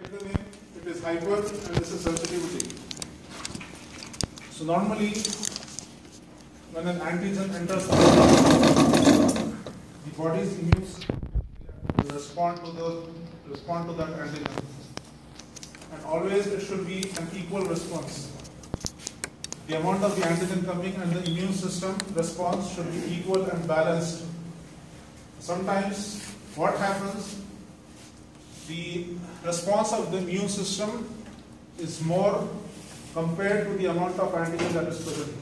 Take the name, it is hyper and this is sensitivity. So normally when an antigen enters the body's immune system will respond to that antigen. And always it should be an equal response. The amount of the antigen coming and the immune system response should be equal and balanced. Sometimes what happens, the response of the immune system is more compared to the amount of antigen that is present.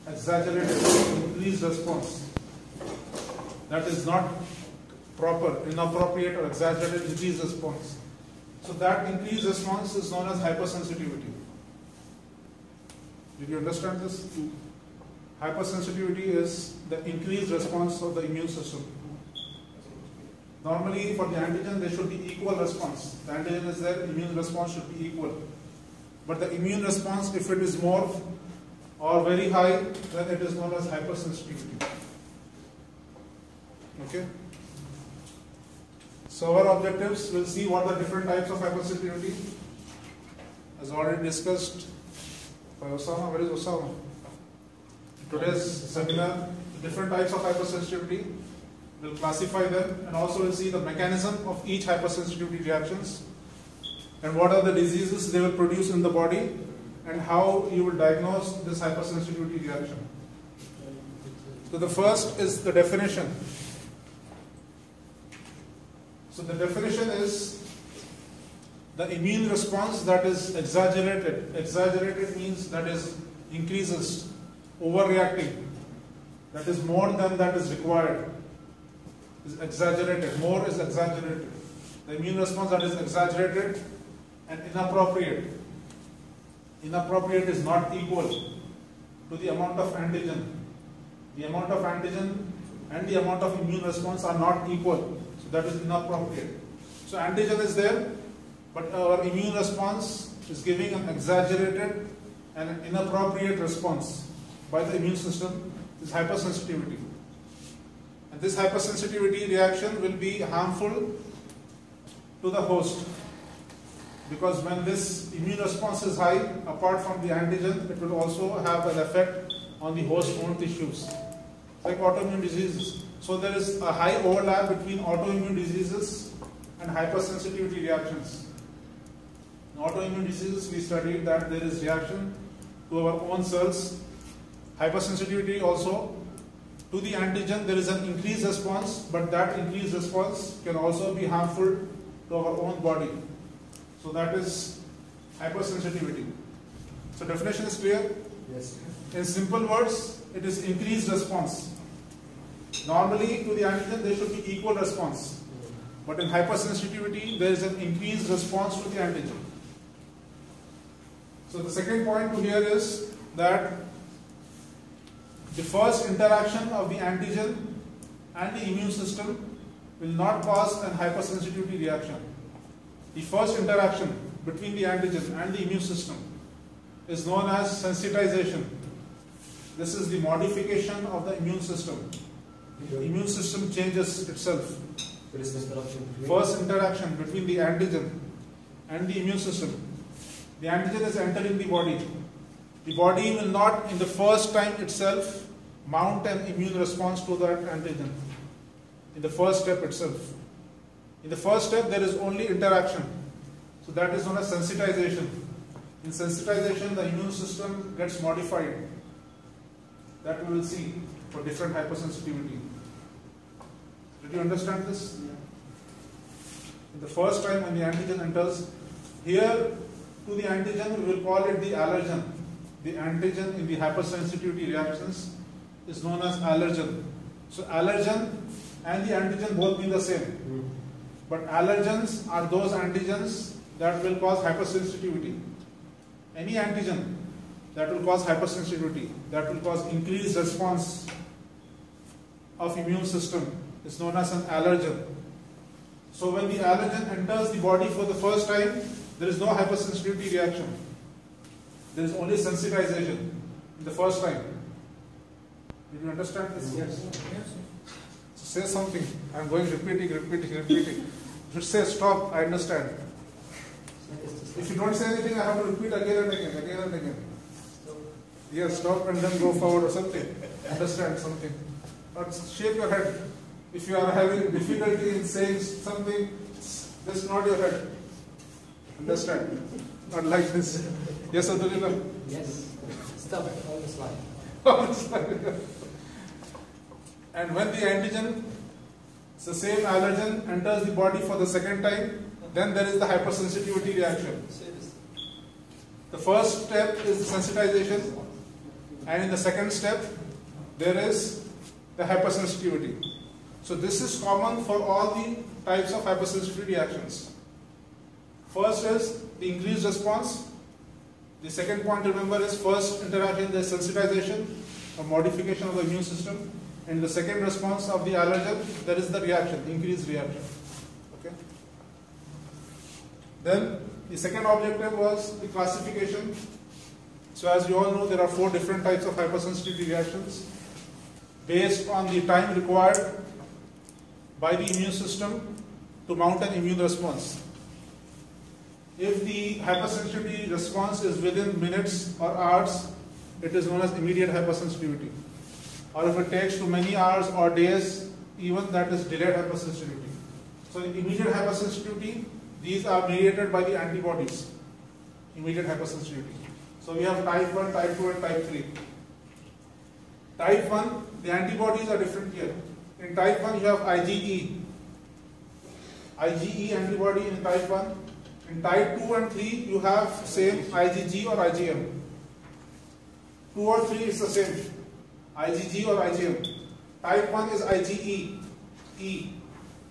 Exaggerated, increased response. That is not proper, inappropriate or exaggerated increased response. So that increased response is known as hypersensitivity. Did you understand this? Hypersensitivity is the increased response of the immune system. Normally for the antigen there should be equal response. The antigen is there, immune response should be equal. But the immune response, if it is more or very high, then it is known as hypersensitivity. Okay? So our objectives, we'll see what are the different types of hypersensitivity. As already discussed by Osama. Where is Osama? Today's seminar, different types of hypersensitivity. We'll classify them and also we'll see the mechanism of each hypersensitivity reactions and what are the diseases they will produce in the body and how you will diagnose this hypersensitivity reaction. So the first is the definition. So the definition is the immune response that is exaggerated. Exaggerated means that is increases, overreacting. That is more than that is required. Is exaggerated. More is exaggerated. The immune response that is exaggerated and inappropriate. Inappropriate is not equal to the amount of antigen. The amount of antigen and the amount of immune response are not equal. So that is inappropriate. So antigen is there, but our immune response is giving an exaggerated and an inappropriate response by the immune system. This hypersensitivity. And this hypersensitivity reaction will be harmful to the host. Because when this immune response is high, apart from the antigen, it will also have an effect on the host own tissues, like autoimmune diseases. So there is a high overlap between autoimmune diseases and hypersensitivity reactions. In autoimmune diseases, we studied that there is reaction to our own cells. Hypersensitivity also to the antigen, there is an increased response, but that increased response can also be harmful to our own body. So that is hypersensitivity. So definition is clear? Yes. In simple words, it is increased response. Normally to the antigen there should be equal response. But in hypersensitivity there is an increased response to the antigen. So the second point to here is that the first interaction of the antigen and the immune system will not cause an hypersensitivity reaction. The first interaction between the antigen and the immune system is known as sensitization. This is the modification of the immune system. The immune system changes itself. First interaction between the antigen and the immune system. The antigen is entering the body. The body will not in the first time itself mount an immune response to that antigen. In the first step itself. In the first step there is only interaction. So that is known as sensitization. In sensitization the immune system gets modified. That we will see for different hypersensitivity. Did you understand this? Yeah. In the first time when the antigen enters, here to the antigen we will call it the allergen. The antigen in the hypersensitivity reactions is known as allergen. So allergen and the antigen both mean the same. But allergens are those antigens that will cause hypersensitivity. Any antigen that will cause hypersensitivity, that will cause increased response of immune system is known as an allergen. So when the allergen enters the body for the first time, there is no hypersensitivity reaction. There is only sensitization in the first time. Did you understand this? Yes. So say something. I am going repeating. You should say stop, I understand. If you don't say anything, I have to repeat again and again. Yes, stop and then go forward or something. Understand something. Or shake your head. If you are having difficulty in saying something, just nod your head. Understand? Not like this. Yes, Adulila? Yes. Stop it on the slide. On the slide. And when the antigen, the same allergen, enters the body for the second time, then there is the hypersensitivity reaction. The first step is the sensitization, and in the second step, there is the hypersensitivity. So this is common for all the types of hypersensitivity reactions. First is the increased response. The second point to remember is first interaction, the sensitization or modification of the immune system. And the second response of the allergen, there is the reaction, increased reaction. Okay. Then the second objective was the classification. So as you all know, there are 4 different types of hypersensitivity reactions based on the time required by the immune system to mount an immune response. If the hypersensitivity response is within minutes or hours, it is known as immediate hypersensitivity. Or if it takes too many hours or days, even that is delayed hypersensitivity. So in immediate hypersensitivity, these are mediated by the antibodies. Immediate hypersensitivity. So we have type 1, type 2 and type 3. Type 1, the antibodies are different here. In type 1 you have IgE. IgE antibody in type 1. In type 2 and 3 you have same IgG or IgM. 2 or 3 is the same. IgG or IgM. Type 1 is IgE. E.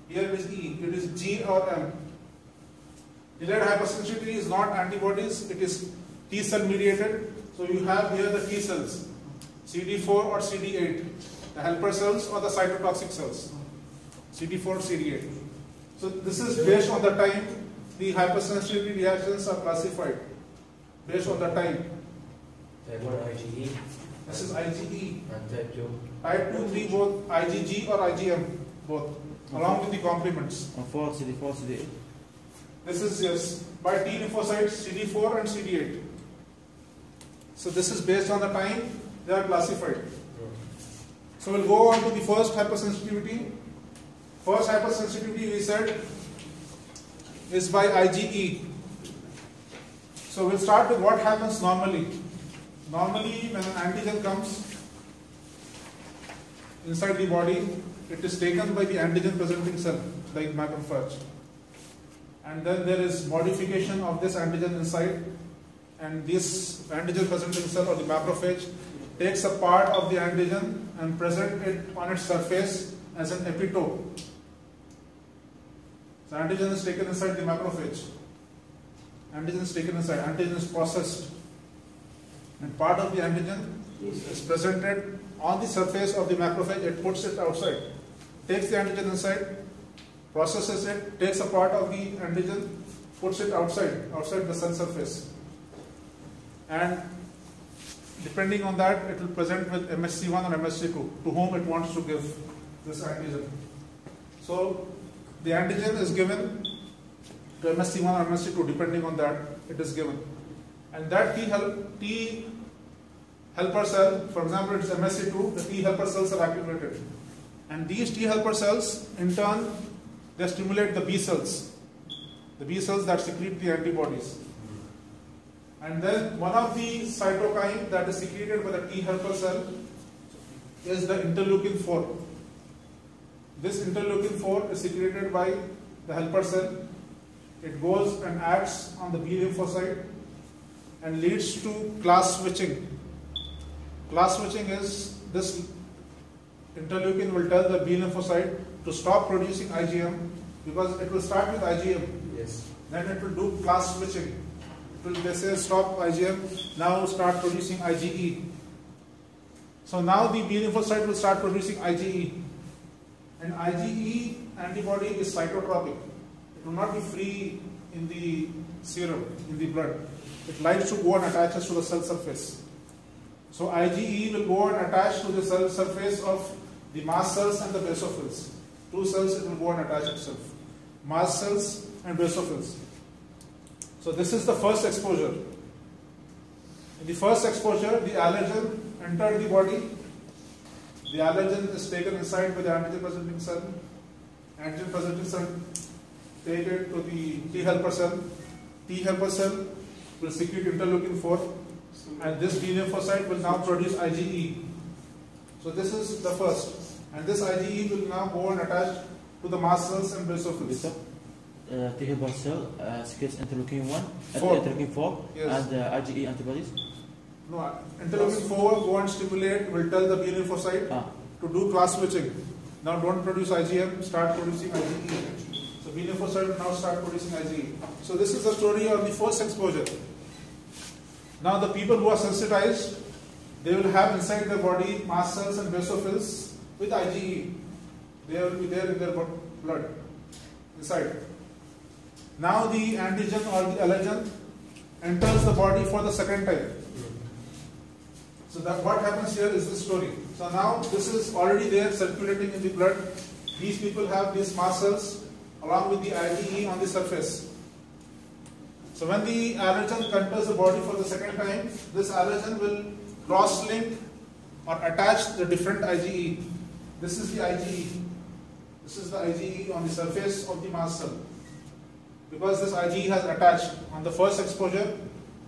Here it is E. It is G or M. Delayed hypersensitivity is not antibodies. It is T cell mediated. So you have here the T cells. CD4 or CD8. The helper cells or the cytotoxic cells. CD4, CD8. So this is based on the time the hypersensitivity reactions are classified. Based on the time. Type 1 IgE. This is IgE. And type 2. Type 2, 3 both IgG or IgM both. Along with the complements. On 4, CD4, CD8. This is yes by T lymphocytes CD4 and CD8. So this is based on the time they are classified. So we'll go on to the first hypersensitivity. First hypersensitivity we said is by IgE. So we'll start with what happens normally. Normally when an antigen comes inside the body, it is taken by the antigen presenting cell like macrophage. And then there is modification of this antigen inside, and this antigen presenting cell or the macrophage takes a part of the antigen and present it on its surface as an epitope. So antigen is taken inside the macrophage. Antigen is taken inside, antigen is processed, and part of the antigen is presented on the surface of the macrophage. It puts it outside, takes the antigen inside, processes it, takes a part of the antigen, puts it outside the cell surface, and depending on that it will present with MHC1 or MHC2 to whom it wants to give this antigen. So the antigen is given to MHC1 or MHC2, depending on that it is given, and that T helper cell, for example it's MHC2, the T helper cells are activated, and these T helper cells in turn they stimulate the B cells that secrete the antibodies. And then one of the cytokine that is secreted by the T helper cell is the interleukin 4. This interleukin 4 is secreted by the helper cell. It goes and acts on the B lymphocyte and leads to class switching. Class switching is this interleukin will tell the B lymphocyte to stop producing IgM, because it will start with IgM. Yes. Then it will do class switching. They say stop IgM, now start producing IgE. So now the B lymphocyte will start producing IgE. And IgE antibody is cytotropic. It will not be free in the serum, in the blood. It likes to go and attaches to the cell surface. So IgE will go and attach to the cell surface of the mast cells and the basophils. 2 cells it will go and attach itself. Mast cells and basophils. So this is the first exposure. In the first exposure, the allergen entered the body. The allergen is taken inside by the antigen presenting cell. Antigen presenting cell take it to the T helper cell. T helper cell will secrete interleukin 4, and this B lymphocyte will now produce IgE. So this is the first, and this IgE will now go and attach to the mast cells and basophils. T helper cell secretes interleukin 1, 4. interleukin 4, Yes. and IgE antibodies. No, interleukin 4 go and stimulate, will tell the B lymphocyte to do class switching. Now don't produce IgM, start producing IgE. So B lymphocyte will now start producing IgE. So this is the story of the first exposure. Now the people who are sensitized, they will have inside their body mast cells and basophils with IgE. They will be there in their blood, inside. Now the antigen or the allergen enters the body for the second time. So that what happens here is this story. So now this is already there circulating in the blood. These people have these mast cells along with the IgE on the surface. So when the allergen enters the body for the second time, this allergen will cross-link or attach the different IgE. This is the IgE. This is the IgE on the surface of the mast cell. Because this IgE has attached on the first exposure,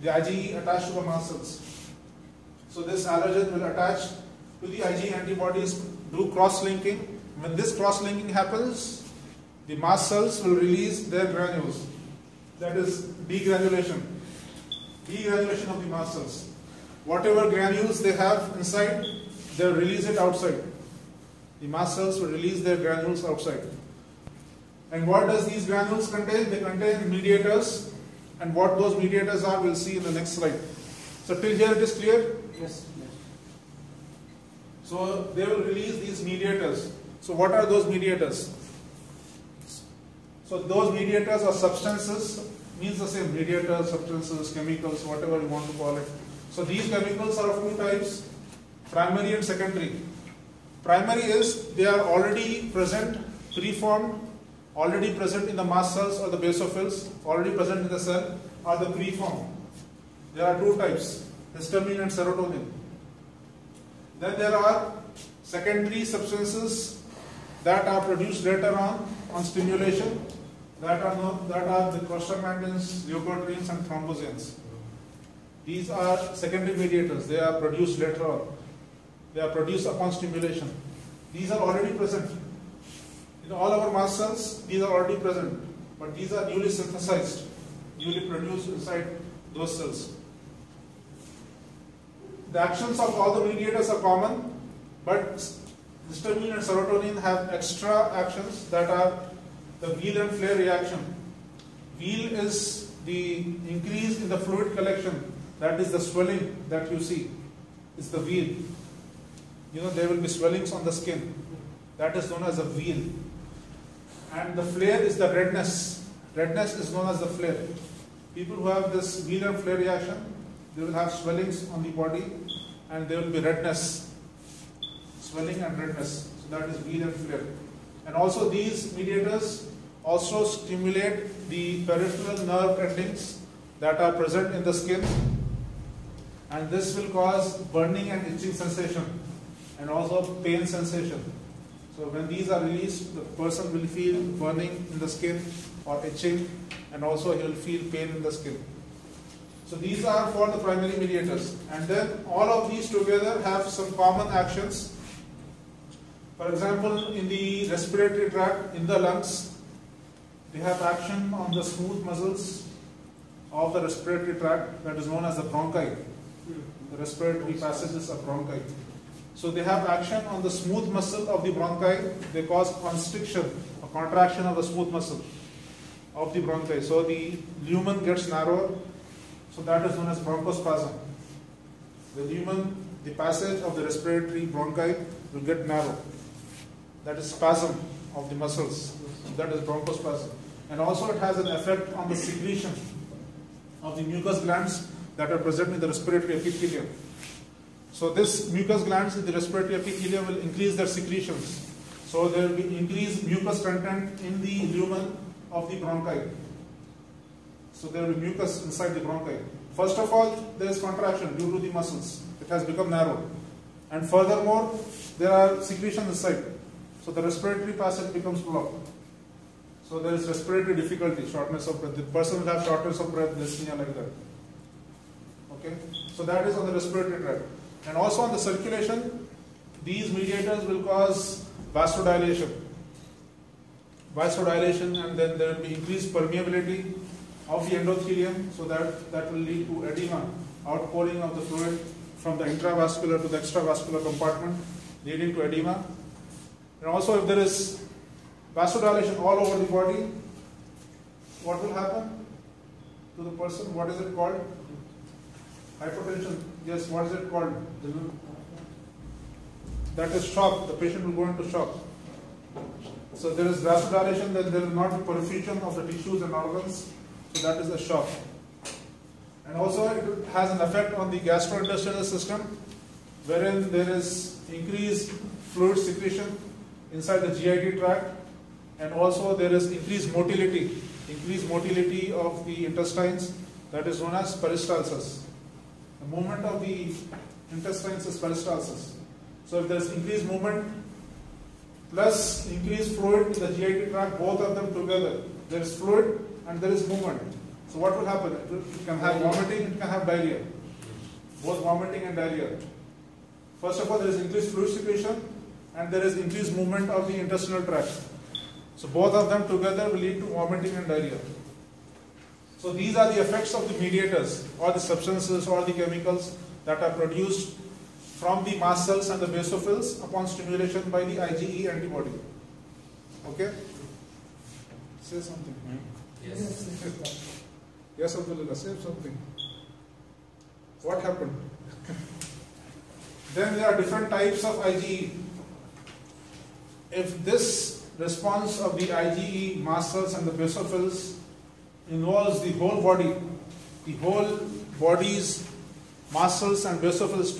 the IgE attached to the mast cells. So this allergen will attach to the IgE antibodies, do cross-linking. When this cross-linking happens, the mast cells will release their granules. That is degranulation. Degranulation of the mast cells. Whatever granules they have inside, they will release it outside. The mast cells will release their granules outside. And what does these granules contain? They contain mediators. And what those mediators are, we'll see in the next slide. So till here it is clear? Yes. So they will release these mediators. So what are those mediators? So those mediators or substances, means the same, mediators, substances, chemicals, whatever you want to call it. So these chemicals are of two types, primary and secondary. Primary is they are already present, preformed, already present in the mast cells or the basophils, already present in the cell, or the preformed. There are two types, histamine and serotonin. Then there are secondary substances that are produced later on stimulation, that are the prostaglandins, leukotrienes and thromboxanes. These are secondary mediators. They are produced later on. They are produced upon stimulation. These are already present. In all our mast cells, these are already present. But these are newly synthesized, newly produced inside those cells. The actions of all the mediators are common, but histamine and serotonin have extra actions that are the Wheel and flare reaction. Wheel is the increase in the fluid collection, that is the swelling that you see. It's the wheel. You know, there will be swellings on the skin. That is known as a wheel. And the flare is the redness. Redness is known as the flare. People who have this Wheel and flare reaction, they will have swellings on the body and there will be redness. Swelling and redness. So that is Wheel and flare. And also these mediators also stimulate the peripheral nerve endings that are present in the skin, and this will cause burning and itching sensation and also pain sensation. So when these are released, the person will feel burning in the skin or itching, and also he will feel pain in the skin. So these are for the primary mediators, and then all of these together have some common actions. For example, in the respiratory tract, in the lungs, they have action on the smooth muscles of the respiratory tract, that is known as the bronchi. The respiratory passages are bronchi. So they have action on the smooth muscle of the bronchi. They cause constriction or contraction of the smooth muscle of the bronchi. So the lumen gets narrower. So that is known as bronchospasm. The lumen, the passage of the respiratory bronchi will get narrow. That is spasm of the muscles. That is bronchospasm. And also it has an effect on the secretion of the mucus glands that are present in the respiratory epithelium. So this mucus glands in the respiratory epithelium will increase their secretions. So there will be increased mucus content in the lumen of the bronchi. So there will be mucus inside the bronchi. First of all, there is contraction due to the muscles. It has become narrow. And furthermore, there are secretions inside. So the respiratory passage becomes blocked. So there is respiratory difficulty, shortness of breath. The person will have shortness of breath, dyspnea like that. Okay? So that is on the respiratory tract. And also on the circulation, these mediators will cause vasodilation. Vasodilation, and then there will be increased permeability of the endothelium, so that will lead to edema, outpouring of the fluid from the intravascular to the extravascular compartment, leading to edema. And also if there is vasodilation all over the body, what will happen to the person? What is it called? Hypertension. Yes, what is it called? That is shock. The patient will go into shock. So there is vasodilation, then there will not be perfusion of the tissues and organs. So that is a shock. And also it has an effect on the gastrointestinal system, wherein there is increased fluid secretion inside the GIT tract, and also there is increased motility of the intestines, that is known as peristalsis. The movement of the intestines is peristalsis. So if there is increased movement plus increased fluid in the GIT tract, both of them together, there is fluid and there is movement. So what will happen? It can have vomiting, it can have diarrhea. Both vomiting and diarrhea. First of all, there is increased fluid secretion and there is increased movement of the intestinal tract. So both of them together will lead to vomiting and diarrhea. So these are the effects of the mediators, or the substances or the chemicals that are produced from the mast cells and the basophils upon stimulation by the IgE antibody. Okay? Say something. Yes. Yes, Abdullah, say something. What happened? Then there are different types of IgE. If this response of the IgE mast cells and the basophils involves the whole body's mast cells and basophils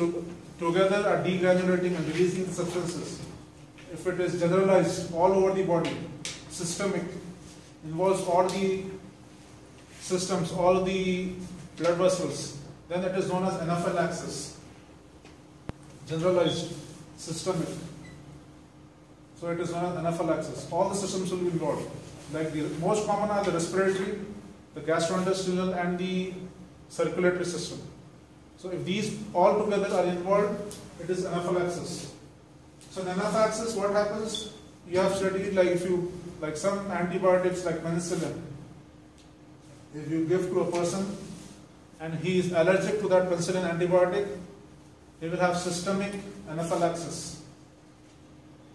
together are degranulating and releasing the substances. If it is generalized all over the body, systemic, involves all the systems, all the blood vessels, then it is known as anaphylaxis. Generalized, systemic. So it is known as anaphylaxis. All the systems will be involved. Like the most common are the respiratory, the gastrointestinal, and the circulatory system. So if these all together are involved, it is anaphylaxis. So in anaphylaxis, what happens? You have studied like some antibiotics like penicillin. If you give to a person and he is allergic to that penicillin antibiotic, he will have systemic anaphylaxis.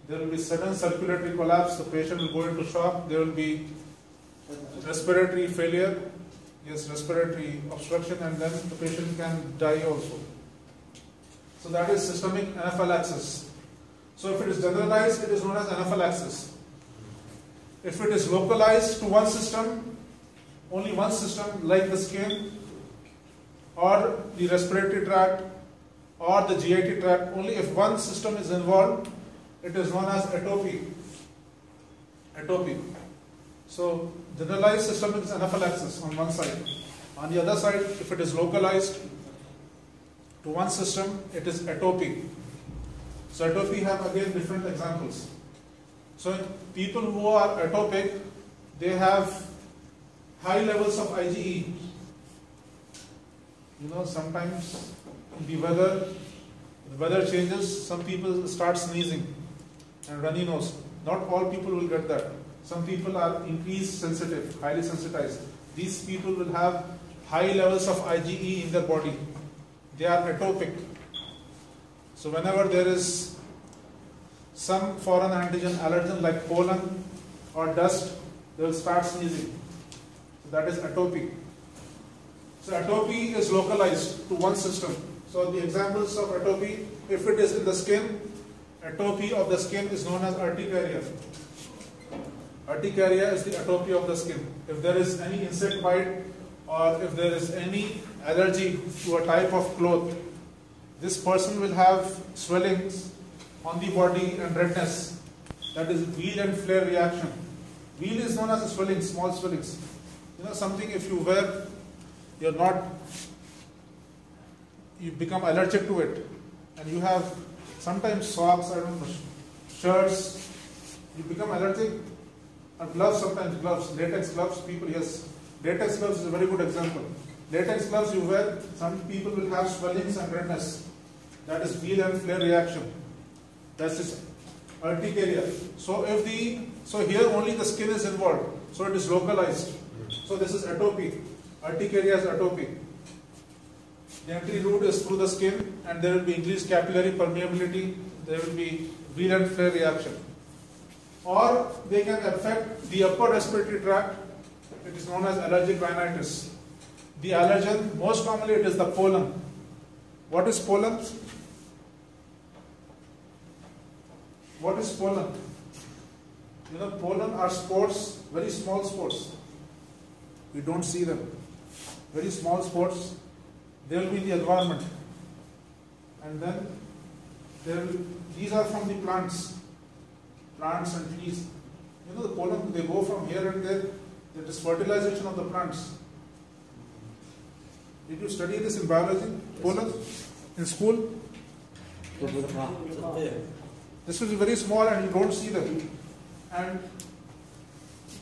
There will be sudden circulatory collapse, the patient will go into shock, there will be respiratory failure, respiratory obstruction, and then the patient can die also. So that is systemic anaphylaxis. So if it is generalized, it is known as anaphylaxis. If it is localized to one system, only one system like the skin or the respiratory tract or the GIT tract, only if one system is involved, it is known as atopy. Atopy. So generalized systemic is anaphylaxis on one side. On the other side, if it is localized to one system, it is atopy. So atopy have again different examples. So people who are atopic, they have high levels of IgE. Sometimes the weather changes, some people start sneezing and runny nose. Not all people will get that. Some people are increased sensitive, highly sensitized. These people will have high levels of IgE in their body. They are atopic. So whenever there is some foreign antigen allergen like pollen or dust, they will start sneezing. So that is atopy. So atopy is localized to one system. So the examples of atopy, if it is in the skin, atopy of the skin is known as urticaria. Urticaria is the atopy of the skin. If there is any insect bite or if there is any allergy to a type of cloth, this person will have swellings on the body and redness. That is wheal and flare reaction. Wheal is known as a swelling, small swellings. something if you wear, you become allergic to it, and you have sometimes socks, I don't know, shirts, you become allergic, or gloves, sometimes gloves, latex gloves, people, yes, latex gloves is a very good example. Latex gloves you wear, some people will have swellings and redness. That is wheel and flare reaction. That's this urticaria. So here only the skin is involved, so it is localized. So this is atopy. Urticaria is atopy. The entry route is through the skin, and there will be increased capillary permeability, there will be wheel and flare reaction. Or they can affect the upper respiratory tract. It is known as allergic rhinitis. The allergen, most commonly it is the pollen. What is pollen? What is pollen? Pollen are spores, very small spores. We don't see them. Very small spores. They will be in the environment. And then these are from the plants and trees. The pollen, they go from here and there. That is fertilization of the plants. Did you study this in biology? Pollen? In school? This will be very small and you don't see them. And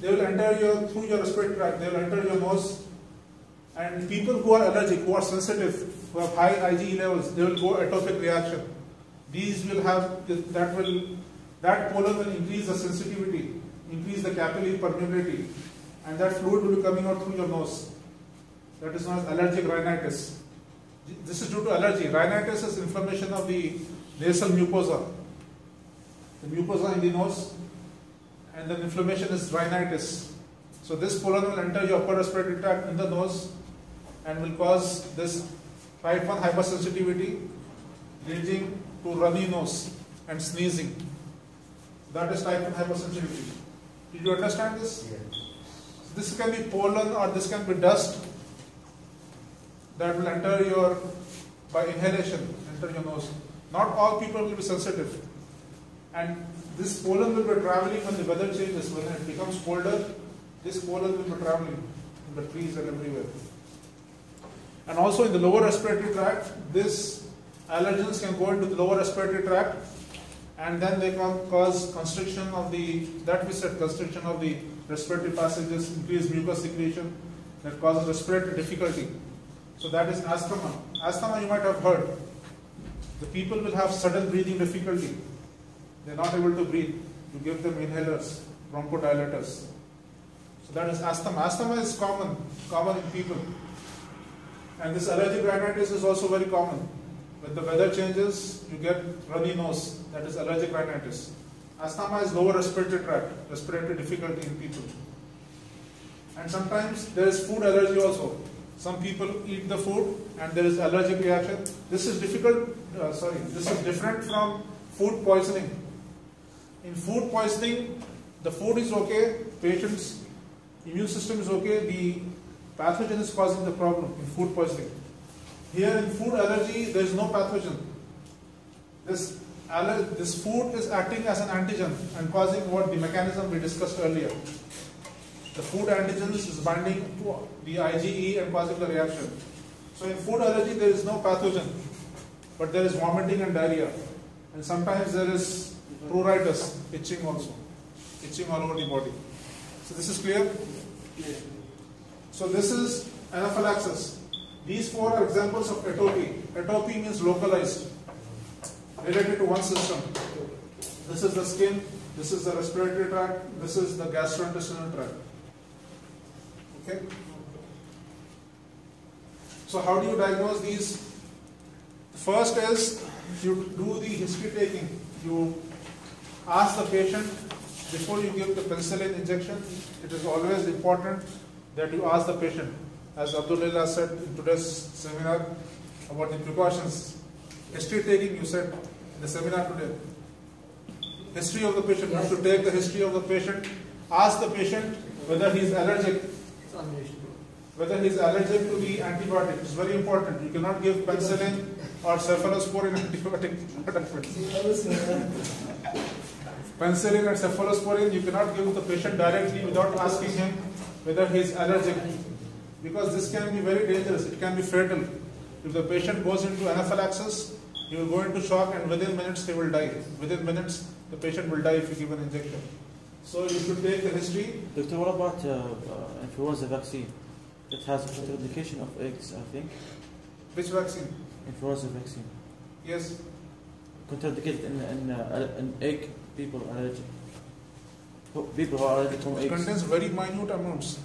they will enter through your respiratory tract, they will enter your nose. And people who are allergic, who are sensitive, who have high IgE levels, they will go atopic reaction. These will have, that pollen will increase the sensitivity, increase the capillary permeability, and that fluid will be coming out through your nose. That is known as allergic rhinitis. This is due to allergy. Rhinitis is inflammation of the nasal mucosa. The mucosa in the nose, and then inflammation is rhinitis. So this pollen will enter your upper respiratory tract in the nose and will cause this type 1 hypersensitivity leading to runny nose and sneezing. That is type 1 hypersensitivity. Did you understand this? Yes. This can be pollen or this can be dust that will enter by inhalation, enter your nose. Not all people will be sensitive. And this pollen will be traveling when the weather changes. When it becomes colder, this pollen will be traveling in the trees and everywhere. And also in the lower respiratory tract, these allergens can go into the lower respiratory tract, and then they can cause constriction of constriction of the respiratory passages, increased mucus secretion that causes respiratory difficulty. So that is asthma. Asthma you might have heard. The people will have sudden breathing difficulty. They are not able to breathe. You give them inhalers, bronchodilators. So that is asthma. Asthma is common in people. And this allergic rhinitis is also very common. When the weather changes, you get runny nose. That is allergic rhinitis. Asthma is lower respiratory tract, respiratory difficulty in people. And sometimes there is food allergy also. Some people eat the food and there is allergic reaction. This is different from food poisoning. In food poisoning, the food is okay, patient's immune system is okay, the pathogen is causing the problem in food poisoning. Here in food allergy, there is no pathogen. This food is acting as an antigen and causing what the mechanism we discussed earlier. The food antigens is binding to the IgE and causing the reaction. So in food allergy, there is no pathogen, but there is vomiting and diarrhea. And sometimes there is pruritus, itching also, itching all over the body. So this is clear? Yes. So this is anaphylaxis. These four are examples of atopy. Atopy means localized, related to one system. This is the skin, this is the respiratory tract, this is the gastrointestinal tract. Okay? So how do you diagnose these? First is you do the history taking. You ask the patient before you give the penicillin injection. It is always important that you ask the patient. As Abdullah said in today's seminar about the precautions. History taking, you said in the seminar today. History of the patient. You have to take the history of the patient. Ask the patient whether he is allergic. Whether he is allergic to the antibiotic. It's very important. You cannot give penicillin or cephalosporin antibiotic. Penicillin and cephalosporin you cannot give the patient directly without asking him whether he is allergic, because this can be very dangerous, it can be fatal. If the patient goes into anaphylaxis, he will go into shock and within minutes he will die. Within minutes the patient will die if you give an injection. So you should take the history. Doctor, what about influenza vaccine? It has a contraindication of eggs, I think. Which vaccine? Influenza vaccine. Yes. Contraindicated in egg, people allergic. People who are allergic to It eggs. contains very minute amounts.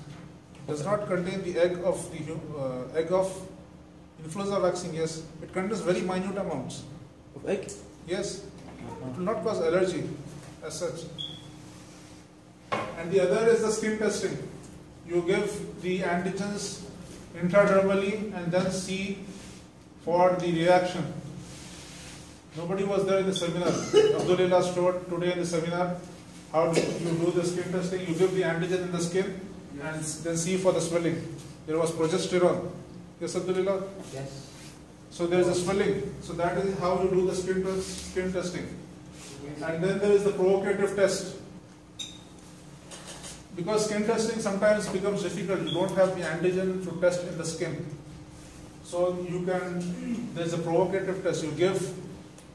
Does not contain the egg of influenza vaccine. Yes, it contains very minute amounts. Of egg? Yes, it will not cause allergy as such. And the other is the skin testing. You give the antigens intradermally and then see for the reaction. Nobody was there in the seminar. Abdullah showed today in the seminar how do you do the skin testing. You give the antigen in the skin and then see for the swelling. There was progesterone. Yes, Abdullah? Yes. So there is a swelling. So that is how you do the skin testing. And then there is the provocative test. Because skin testing sometimes becomes difficult. You don't have the antigen to test in the skin. So there is a provocative test. You give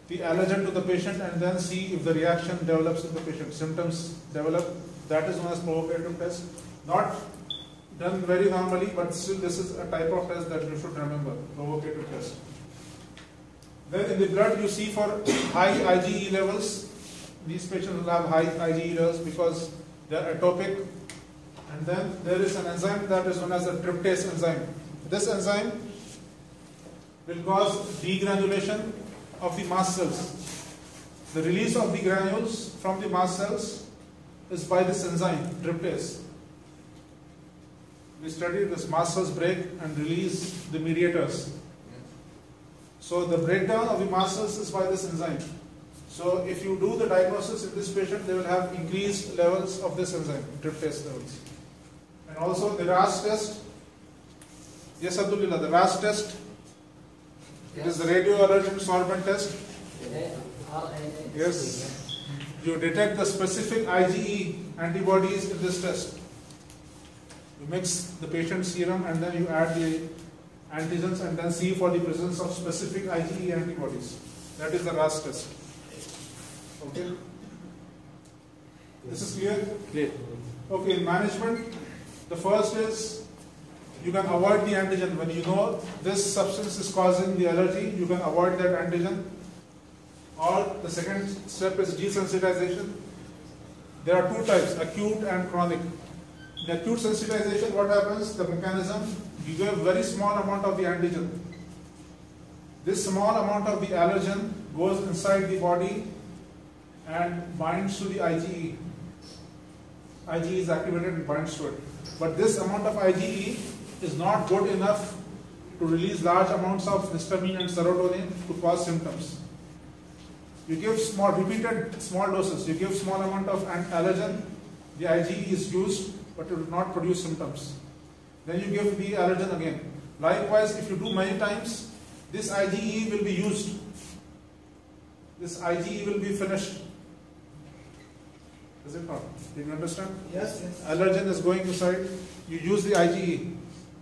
the allergen to the patient and then see if the reaction develops in the patient. Symptoms develop. That is known as provocative test. Not done very normally, but still this is a type of test that you should remember. Provocative test. Then in the blood you see for high IgE levels. These patients will have high IgE levels because they are atopic. And then there is an enzyme that is known as a tryptase enzyme. This enzyme will cause degranulation of the mast cells. The release of the granules from the mast cells is by this enzyme, tryptase. We studied this mast cells break and release the mediators. So the breakdown of the mast cells is by this enzyme. So if you do the diagnosis in this patient, they will have increased levels of this enzyme, tryptase levels. And also the RAS test. Yes, Abdullah, the RAS test. It is the radioallergen sorbent test. Yes. You detect the specific IgE antibodies in this test. You mix the patient's serum and then you add the antigens and then see for the presence of specific IgE antibodies. That is the RAS test. Okay? This is clear? Clear. Okay, in management, the first is you can avoid the antigen. When you know this substance is causing the allergy, you can avoid that antigen. Or the second step is desensitization. There are two types, acute and chronic. In acute sensitization, what happens? The mechanism, you give very small amount of the antigen. This small amount of the allergen goes inside the body and binds to the IgE. IgE is activated and binds to it. But this amount of IgE is not good enough to release large amounts of histamine and serotonin to cause symptoms. You give repeated small doses, you give small amount of an allergen, the IgE is used, but it will not produce symptoms. Then you give the allergen again. Likewise, if you do many times, this IgE will be used. This IgE will be finished. Is it not? Did you understand? Yes, yes. Allergen is going inside, you use the IgE,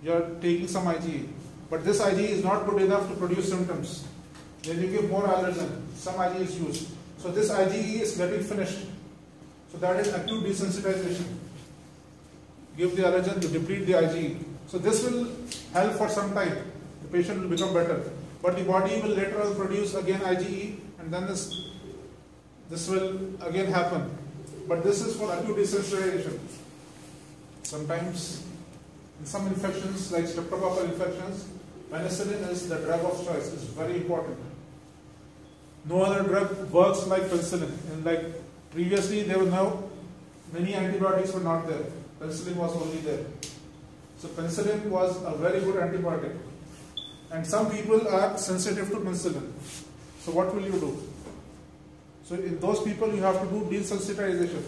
you are taking some IgE. But this IgE is not good enough to produce symptoms. Then you give more allergen, some IgE is used. So this IgE is getting finished. So that is acute desensitization. Give the allergen, you deplete the IgE. So this will help for some time. The patient will become better. But the body will later on produce again IgE and then this will again happen. But this is for acute desensitization. Sometimes in some infections like streptococcal infections, penicillin is the drug of choice. It's very important. No other drug works like penicillin. And like previously there were many antibiotics were not there. Penicillin was only there. So penicillin was a very good antibiotic. And some people are sensitive to penicillin. So what will you do? So in those people you have to do desensitization.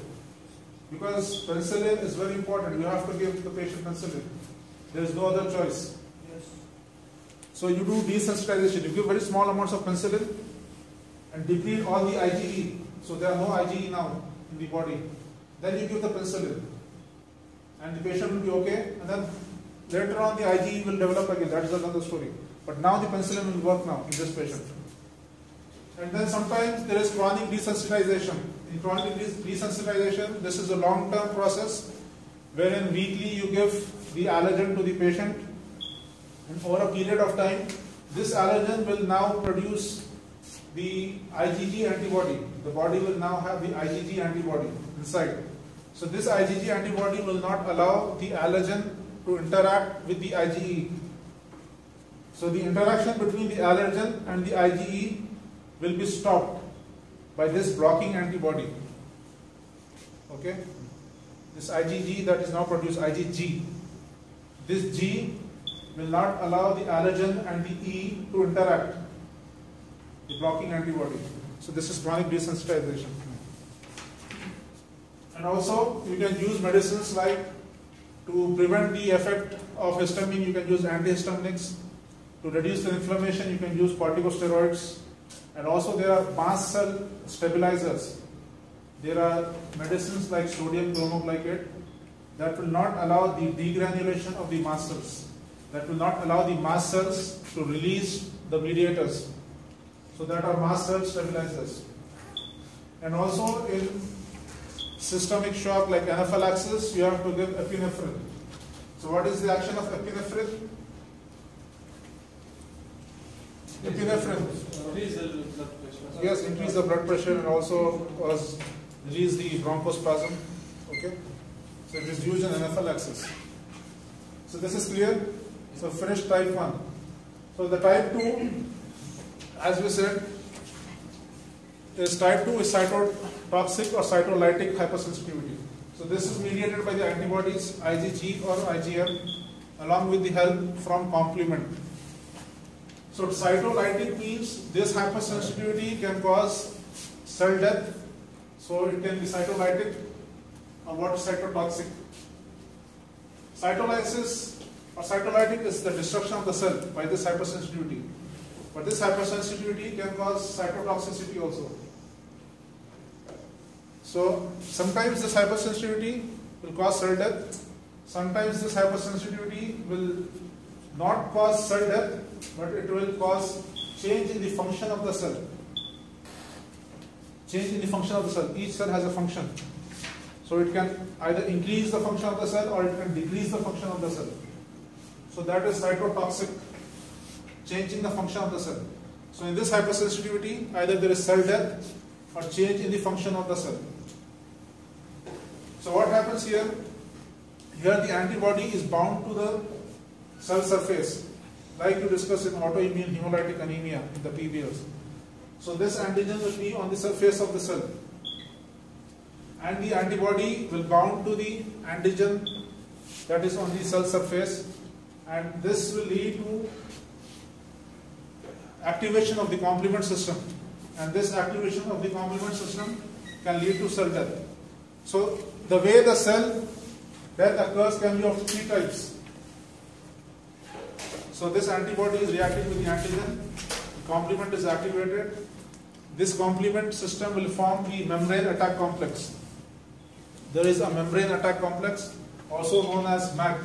Because penicillin is very important. You have to give the patient penicillin. There is no other choice. Yes. So you do desensitization. You give very small amounts of penicillin and deplete all the IgE. So there are no IgE now in the body. Then you give the penicillin. and the patient will be okay, and then later on the IgE will develop again. That is another story. But now the penicillin will work now in this patient. And then sometimes there is chronic desensitization. In chronic desensitization, this is a long-term process wherein weekly you give the allergen to the patient, and over a period of time, this allergen will now produce the IgG antibody. The body will now have the IgG antibody inside. So this IgG antibody will not allow the allergen to interact with the IgE. So the interaction between the allergen and the IgE will be stopped by this blocking antibody. Okay? This IgG that is now produced, IgG. This G will not allow the allergen and the E to interact. The blocking antibody. So this is chronic desensitization. And also you can use medicines like, to prevent the effect of histamine, you can use antihistaminics. To reduce the inflammation, you can use corticosteroids. And also there are mast cell stabilizers. There are medicines like sodium chromoglycate that will not allow the degranulation of the mast cells. That will not allow the mast cells to release the mediators. So that are mast cell stabilizers. And also in systemic shock like anaphylaxis, you have to give epinephrine. So what is the action of epinephrine? Epinephrine. Increase the blood pressure. Yes, increase the blood pressure and also release the bronchospasm. Okay. So it is used in anaphylaxis. So this is clear. So finish type 1. So the type 2, as we said, is type 2 is cytotoxic or cytolytic hypersensitivity. So this is mediated by the antibodies IgG or IgM along with the help from complement. So cytolytic means this hypersensitivity can cause cell death. So it can be cytolytic. Or what is cytotoxic? Cytolysis or cytolytic is the destruction of the cell by this hypersensitivity. But this hypersensitivity can cause cytotoxicity also. So sometimes this hypersensitivity will cause cell death. Sometimes this hypersensitivity will not cause cell death, but it will cause change in the function of the cell. Change in the function of the cell. Each cell has a function. So it can either increase the function of the cell or it can decrease the function of the cell. So that is cytotoxic, changing the function of the cell. So in this hypersensitivity, either there is cell death or change in the function of the cell. So what happens here? Here the antibody is bound to the cell surface, like you discussed in autoimmune hemolytic anemia in the PBS. So this antigen will be on the surface of the cell, and the antibody will bound to the antigen that is on the cell surface, and this will lead to activation of the complement system, and this activation of the complement system can lead to cell death. So the way the cell death occurs can be of 3 types. So this antibody is reacting with the antigen, the complement is activated, this complement system will form the membrane attack complex. There is a membrane attack complex, also known as MAC.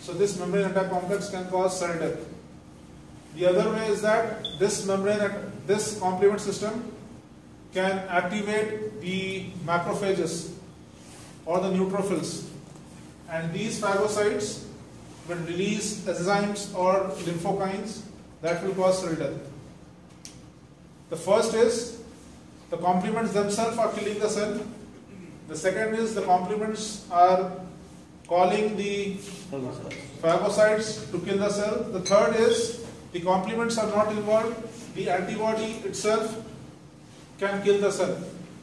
So this membrane attack complex can cause cell death. The other way is that this complement system can activate the macrophages or the neutrophils, and these phagocytes will release enzymes or lymphokines that will cause cell death. The first is the complements themselves are killing the cell. The second is the complements are calling the phagocytes to kill the cell. The third is the complements are not involved, the antibody itself can kill the cell.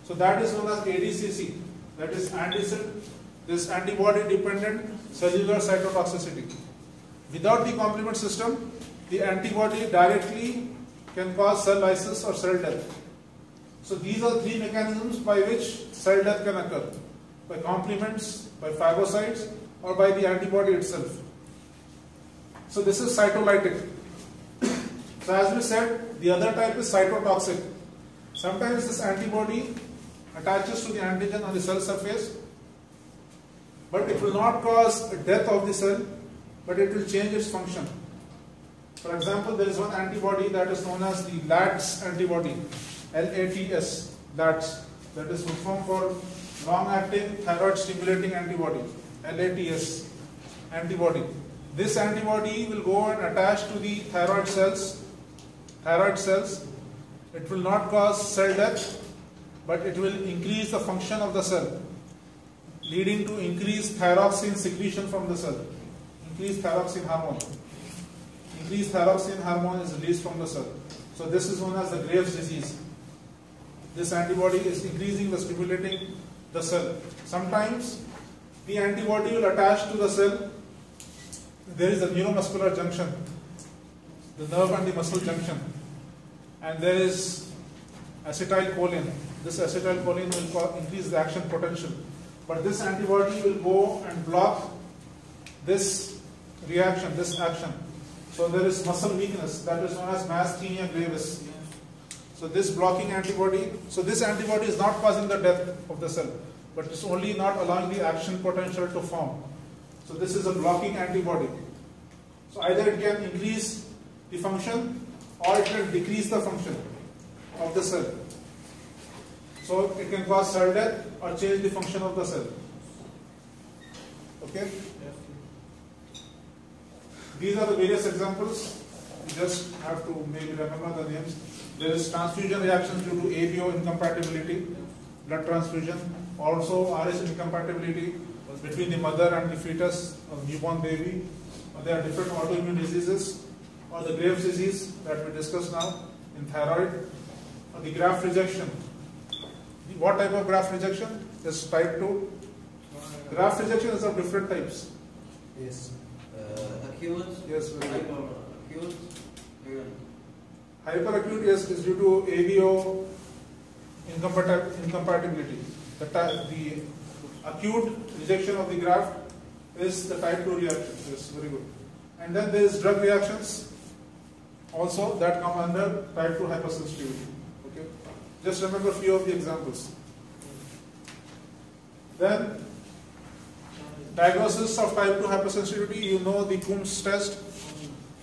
So that is known as ADCC, that is this antibody dependent cellular cytotoxicity. Without the complement system, the antibody directly can cause cell lysis or cell death. So these are 3 mechanisms by which cell death can occur: by complements, by phagocytes, or by the antibody itself. So this is cytolytic. So as we said, the other type is cytotoxic. Sometimes this antibody attaches to the antigen on the cell surface but it will not cause death of the cell, but it will change its function. For example, there is one antibody that is known as the LATS antibody, LATS, LATS, that is formed for long-acting thyroid stimulating antibody, LATS antibody. This antibody will go and attach to the thyroid cells. It will not cause cell death, but it will increase the function of the cell, leading to increased thyroxine secretion from the cell. Increased thyroxine hormone. Increased thyroxine hormone is released from the cell. So this is known as the Graves' disease. This antibody is increasing the stimulating the cell. Sometimes the antibody will attach to the cell. There is a neuromuscular junction, the nerve and the muscle junction, and there is acetylcholine. This acetylcholine will increase the action potential, but this antibody will go and block this reaction, this action. So there is muscle weakness, that is known as myasthenia gravis. So this blocking antibody, so this antibody is not causing the death of the cell, but it's only not allowing the action potential to form. So this is a blocking antibody. So either it can increase the function or it can decrease the function of the cell. So it can cause cell death or change the function of the cell. Okay? These are the various examples. You just have to maybe remember the names. There is transfusion reactions due to ABO incompatibility, blood transfusion. Also RS incompatibility between the mother and the fetus or newborn baby. There are different autoimmune diseases, or the Graves' disease that we discussed now in thyroid, or the graft rejection. What type of graft rejection? Is type 2. Graft rejection is of different types. Yes. Acute. Yes. Hyperacute. Hyperacute is due to ABO incompatibility. The acute rejection of the graft is the type 2 reaction. Yes, very good. And then there is drug reactions also that come under type 2 hypersensitivity. Okay. Just remember a few of the examples. Then diagnosis of type 2 hypersensitivity, you know the Coombs test.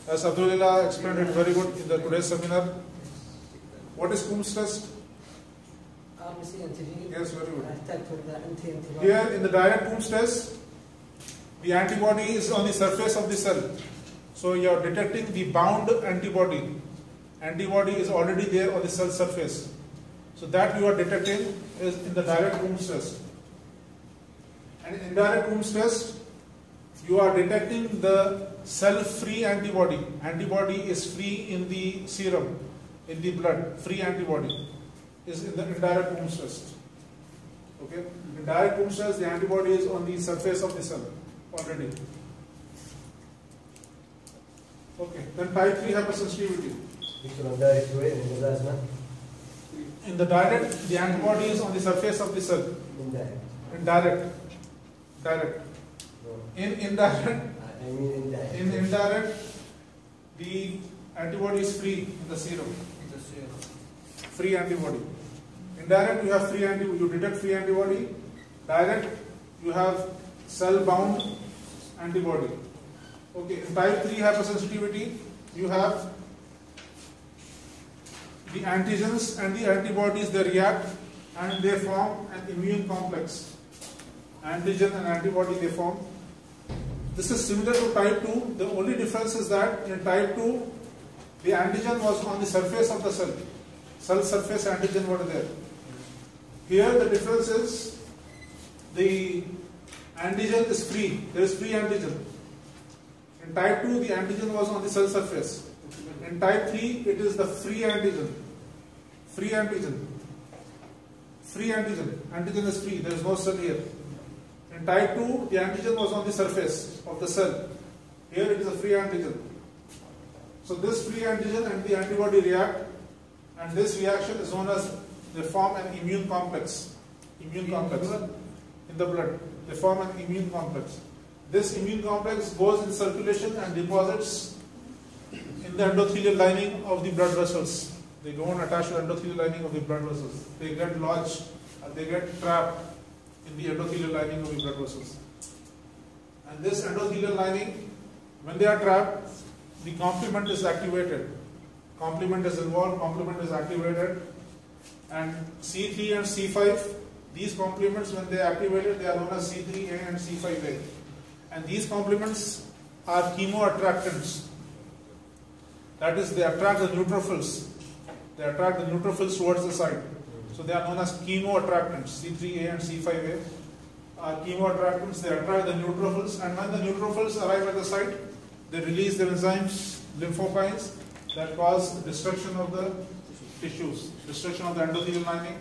As Abdullah explained it very good in the today's seminar. What is Coombs test? Yes, very good. Here in the direct Coombs test, the antibody is on the surface of the cell. So you are detecting the bound antibody. Antibody is already there on the cell surface. So that you are detecting is in the direct Coombs test. And in indirect Coombs test, you are detecting the cell-free antibody. Antibody is free in the serum, in the blood. Free antibody is in the indirect Coombs test. Okay? In direct Coombs test, the antibody is on the surface of the cell already. Okay. Then type 3 hypersensitivity. In the direct, the antibody is on the surface of the cell. Indirect. Direct. In indirect. In indirect, the antibody is free in the serum. Free antibody. Indirect, you have free antibody. You detect free antibody. Direct, you have cell-bound antibody. Okay. In type 3 hypersensitivity, you have the antigens and the antibodies. They react and they form an immune complex. Antigen and antibody they form. This is similar to type 2. The only difference is that in type 2, the antigen was on the surface of the cell. Cell surface antigen were there. Here the difference is the antigen is free. There is free antigen. In type 2, the antigen was on the cell surface. In type 3, it is the free antigen. Free antigen. Free antigen. Antigen is free. There is no cell here. In type 2, the antigen was on the surface of the cell. Here it is a free antigen. So this free antigen and the antibody react, and this reaction is known as, they form an immune complex. Immune complex in the blood. They form an immune complex. This immune complex goes in circulation and deposits in the endothelial lining of the blood vessels. They go and attach to the endothelial lining of the blood vessels. They get lodged, they get trapped in the endothelial lining of the blood vessels. And this endothelial lining, when they are trapped, the complement is activated. Complement is involved, complement is activated, and C3 and C5, these complements, when they are activated, they are known as C3A and C5A. And these complements are chemoattractants. That is, they attract the neutrophils. They attract the neutrophils towards the site. So they are known as chemoattractants. C3A and C5A are chemoattractants. They attract the neutrophils, and when the neutrophils arrive at the site, they release the enzymes, lymphokines, that cause destruction of the tissues, destruction of the endothelial lining,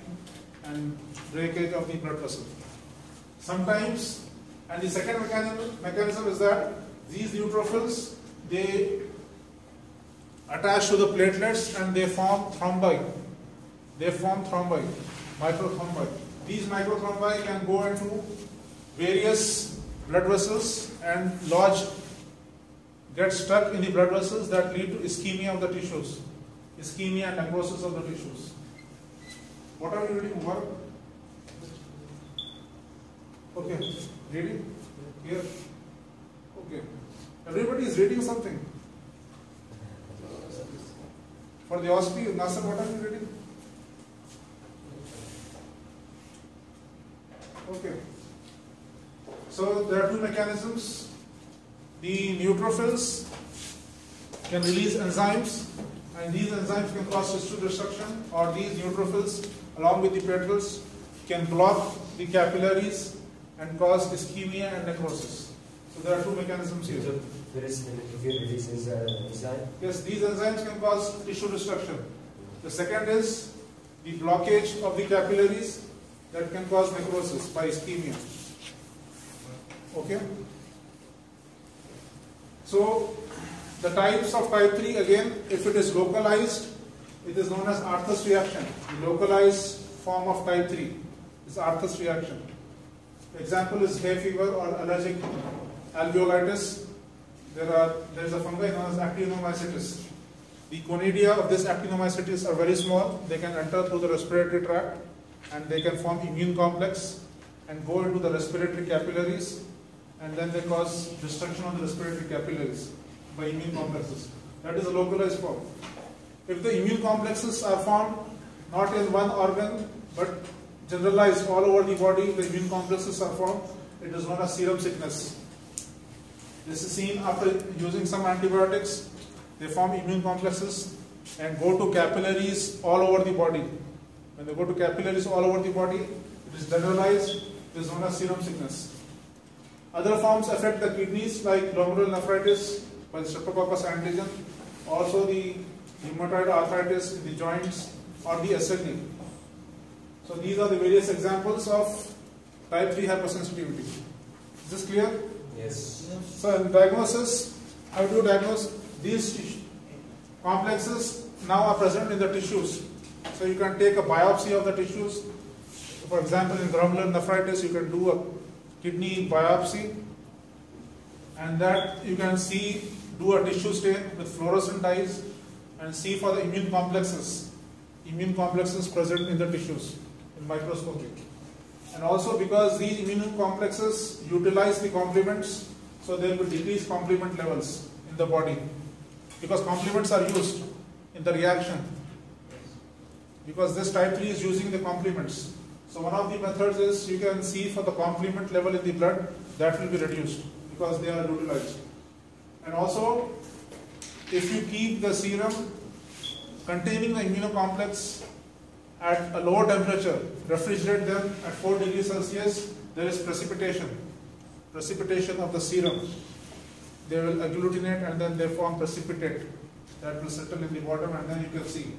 and breakage of the blood vessel. Sometimes, and the second mechanism is that these neutrophils, they attach to the platelets and they form thrombi. They form thrombi, microthrombi. These microthrombi can go into various blood vessels and lodge, get stuck in the blood vessels that lead to ischemia of the tissues. Ischemia and necrosis of the tissues. What are you reading? Work? Okay. Reading? Here? Okay. Everybody is reading something. For the OSPE, Nasser, what are you reading? Okay. So there are two mechanisms. The neutrophils can release enzymes, and these enzymes can cause tissue destruction, or these neutrophils along with the platelets can block the capillaries and cause ischemia and necrosis. So there are two mechanisms here. Yes, these enzymes can cause tissue destruction. The second is the blockage of the capillaries that can cause necrosis by ischemia. Okay? So the types of type 3, again, if it is localized, it is known as Arthus reaction. The localized form of type 3 is Arthus reaction. Example is hay fever or allergic alveolitis. There is a fungi known as actinomycetes. The conidia of this actinomycetes are very small. They can enter through the respiratory tract and they can form immune complex and go into the respiratory capillaries, and then they cause destruction of the respiratory capillaries by immune complexes. That is a localized form. If the immune complexes are formed not in one organ but generalized all over the body, the immune complexes are formed, it is known as serum sickness. This is seen after using some antibiotics. They form immune complexes and go to capillaries all over the body. When they go to capillaries all over the body, it is generalized, it is known as serum sickness. Other forms affect the kidneys like glomerular nephritis by the Streptococcus antigen, also the rheumatoid arthritis in the joints, or the SLE. So these are the various examples of type 3 hypersensitivity. Is this clear? Yes. So in diagnosis, how do you diagnose? These complexes now are present in the tissues. So you can take a biopsy of the tissues. For example, in glomerular nephritis, you can do a kidney biopsy, and that you can see, do a tissue stain with fluorescent dyes and see for the immune complexes present in the tissues in microscopy. And also because these immune complexes utilize the complements, so there will decrease complement levels in the body, because complements are used in the reaction, because this type 3 is using the complements. So one of the methods is you can see for the complement level in the blood, that will be reduced because they are utilized. And also, if you keep the serum containing the immunocomplex at a lower temperature, refrigerate them at 4 degrees Celsius, there is precipitation of the serum. They will agglutinate and then they form precipitate that will settle in the bottom, and then you can see.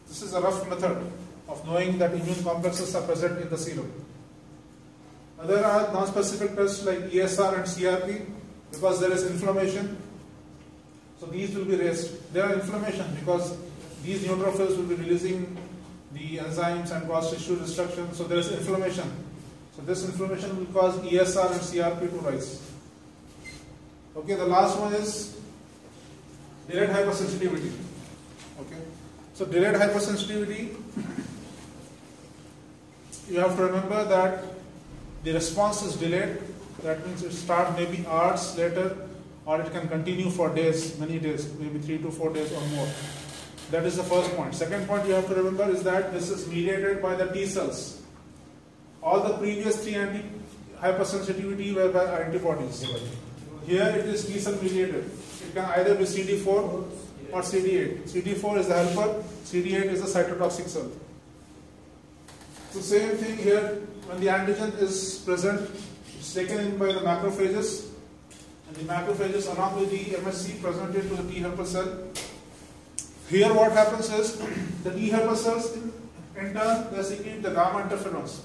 This is a rough method of knowing that immune complexes are present in the serum. There are non-specific tests like ESR and CRP, because there is inflammation. So these will be raised. There are inflammation because these neutrophils will be releasing the enzymes and cause tissue destruction. So there is inflammation. So this inflammation will cause ESR and CRP to rise. Okay, the last one is delayed hypersensitivity. Okay, so delayed hypersensitivity, you have to remember that the response is delayed That means it starts maybe hours later, or it can continue for days, many days, maybe 3 to 4 days or more. That is the first point. Second point you have to remember is that this is mediated by the T cells. All the previous three hypersensitivity were by antibodies. Here it is T cell mediated. It can either be CD4 or CD8. CD4 is the helper, CD8 is the cytotoxic cell. So same thing here, when the antigen is present, it's taken in by the macrophages, and the macrophages along with the MSC presented to the T helper cell. Here what happens is, the T helper cells in turn they secrete the gamma interferons.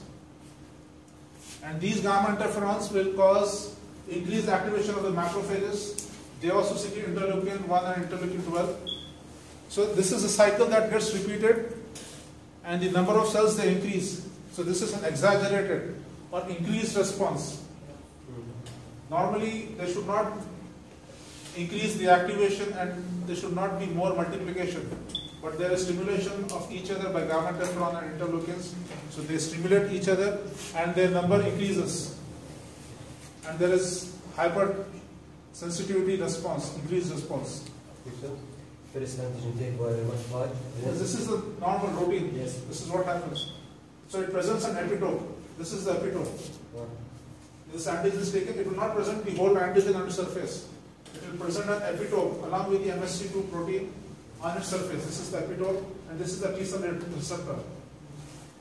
And these gamma interferons will cause increased activation of the macrophages. They also secrete interleukin 1 and interleukin 12. So this is a cycle that gets repeated, and the number of cells they increase. So this is an exaggerated or increased response. Normally they should not increase the activation and there should not be more multiplication. But there is stimulation of each other by gamma interferon and interleukins. So they stimulate each other and their number increases. And there is hypersensitivity response, increased response. First antigen take by multiply. Yes, this is the normal routine. Yes. This is what happens. So it presents an epitope. This is the epitope. This antigen is taken, it will not present the whole antigen on the surface. It will present an epitope along with the MSC2 protein on its surface. This is the epitope and this is the T cell receptor.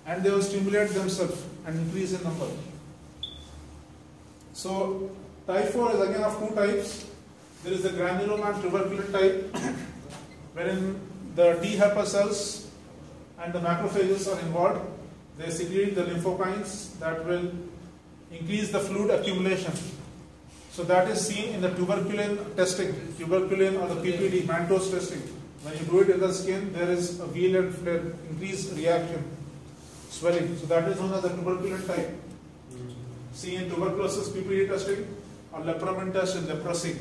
And they will stimulate themselves and increase in number. So type 4 is again of two types. There is the granuloma and tuberculin type, wherein the T helper cells and the macrophages are involved. They secrete the lymphokines that will increase the fluid accumulation. So that is seen in the tuberculin testing, tuberculin or the PPD, Mantoux testing. When you do it in the skin, there is a wheal and flare, increased reaction, swelling. So that is known as the tuberculin type. See in tuberculosis PPD testing or lepromin test in leprosy.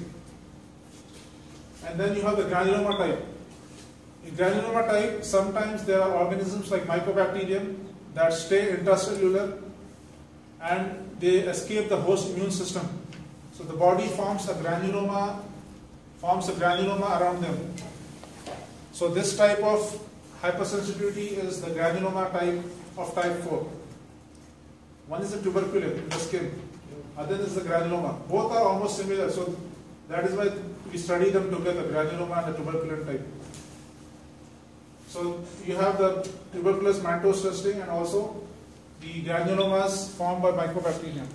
And then you have the granuloma type. In granuloma type, sometimes there are organisms like Mycobacterium that stay intracellular and they escape the host immune system. So the body forms a granuloma around them. So this type of hypersensitivity is the granuloma type of type 4. One is the tuberculin in the skin, other is the granuloma. Both are almost similar, so that is why we study them together, granuloma and the tuberculin type. So you have the tuberculous Mantoux testing and also the granulomas formed by Mycobacterium.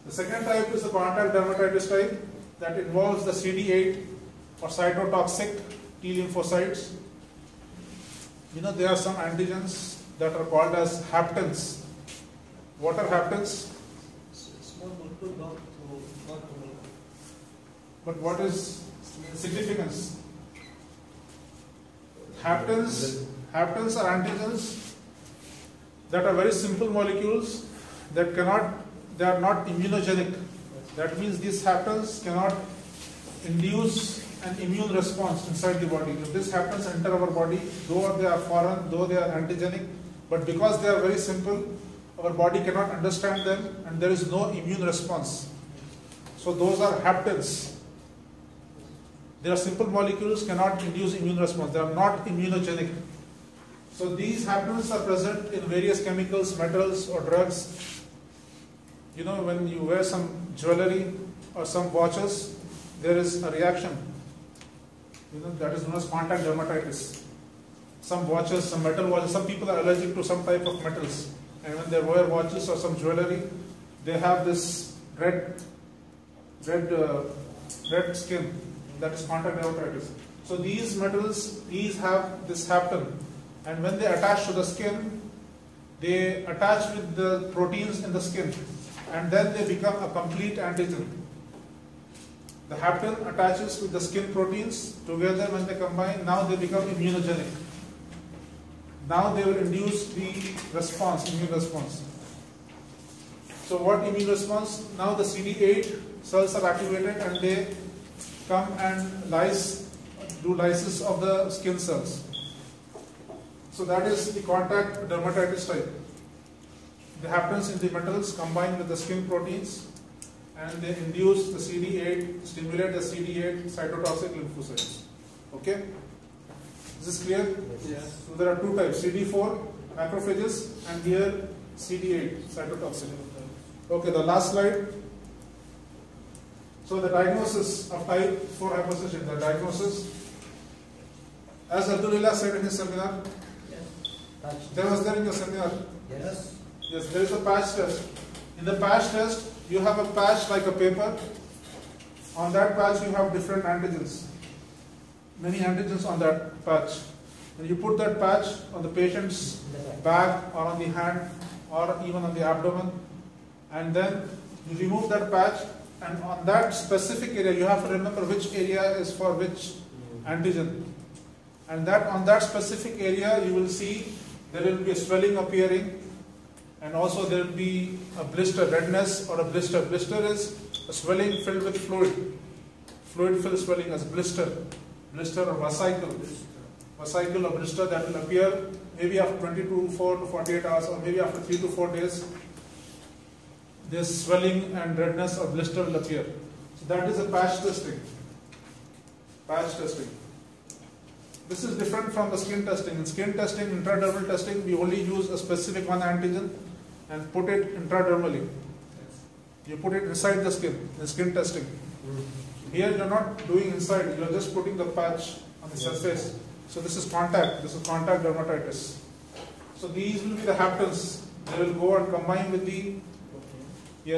The second type is the contact dermatitis type that involves the CD8 or cytotoxic T lymphocytes. You know, there are some antigens that are called as haptens. What are haptens? Small molecule bound to macromolecule. But what is significance? Haptens are antigens that are very simple molecules that they are not immunogenic. That means these haptens cannot induce an immune response inside the body. If this happens enter our body, though they are foreign, though they are antigenic, but because they are very simple, our body cannot understand them and there is no immune response. So those are haptens. They are simple molecules, cannot induce immune response. They are not immunogenic. So these haptens are present in various chemicals, metals or drugs. You know, when you wear some jewelry or some watches, there is a reaction. You know, that is known as contact dermatitis. Some watches, some metal watches, some people are allergic to some type of metals. And when they wear watches or some jewelry, they have this red skin. That is contact dermatitis. So these metals, these have this hapten. And when they attach to the skin, they attach with the proteins in the skin. And then they become a complete antigen. The hapten attaches with the skin proteins together. When they combine, now they become immunogenic. Now they will induce the response, immune response. So what immune response? Now the CD8 cells are activated and they come and do lysis of the skin cells. So that is the contact dermatitis type. It happens in the metals combined with the skin proteins and they induce the CD8, stimulate the CD8 cytotoxic lymphocytes. Okay? Is this clear? Yes. So there are two types, CD4 macrophages and here CD8 cytotoxic. Okay, the last slide. So the diagnosis of type 4 hypersensitivity, the diagnosis, as Abdullah said in his seminar, there was there in your seminar. Yes. Yes, there is a patch test. In the patch test, you have a patch like a paper. On that patch, you have different antigens. Many antigens on that patch. And you put that patch on the patient's back or on the hand or even on the abdomen. And then you remove that patch, and on that specific area, you have to remember which area is for which antigen. And that on that specific area, you will see there will be a swelling appearing, and also there will be a blister, redness or a blister. Blister is a swelling filled with fluid. Fluid filled swelling as blister. Blister or vesicle. Vesicle or blister that will appear maybe after 24 to 48 hours or maybe after 3 to 4 days. This swelling and redness or blister will appear. So that is a patch testing. Patch testing. This is different from the skin testing. In skin testing, intradermal testing, we only use a specific one antigen and put it intradermally. You put it inside the skin, in skin testing. Here you are not doing inside, you are just putting the patch on the surface. So this is contact dermatitis. So these will be the haptens. They will go and combine with the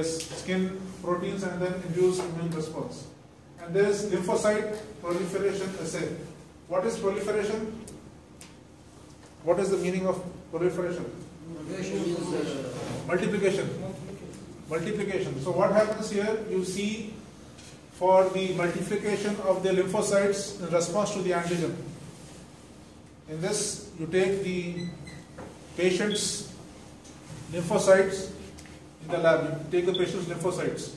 skin proteins and then induce immune response. And there is lymphocyte proliferation assay. What is proliferation? What is the meaning of proliferation? Multiplication. Multiplication. So what happens here? You see for the multiplication of the lymphocytes in response to the antigen. In this, you take the patient's lymphocytes in the lab. You take the patient's lymphocytes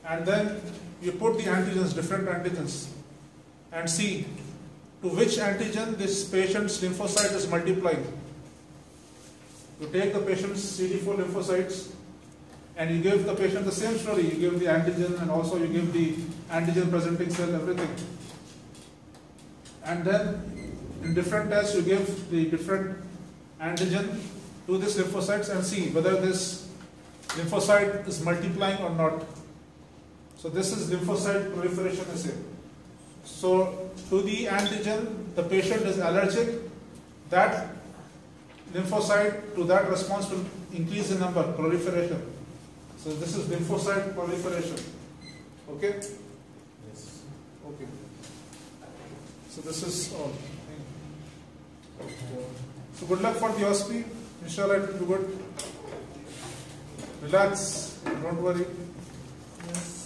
and then you put the antigens, different antigens, and see to which antigen this patient's lymphocyte is multiplying. You take the patient's CD4 lymphocytes and you give the patient the same story. You give the antigen and also you give the antigen presenting cell, everything. And then in different tests you give the different antigen to this lymphocytes and see whether this lymphocyte is multiplying or not. So this is lymphocyte proliferation assay. So to the antigen, the patient is allergic, that lymphocyte to that response will increase in number, proliferation. So this is lymphocyte proliferation. Okay? Yes. Okay. So this is all. So good luck for the OSPE. Inshallah it will be good. Relax, don't worry. Yes.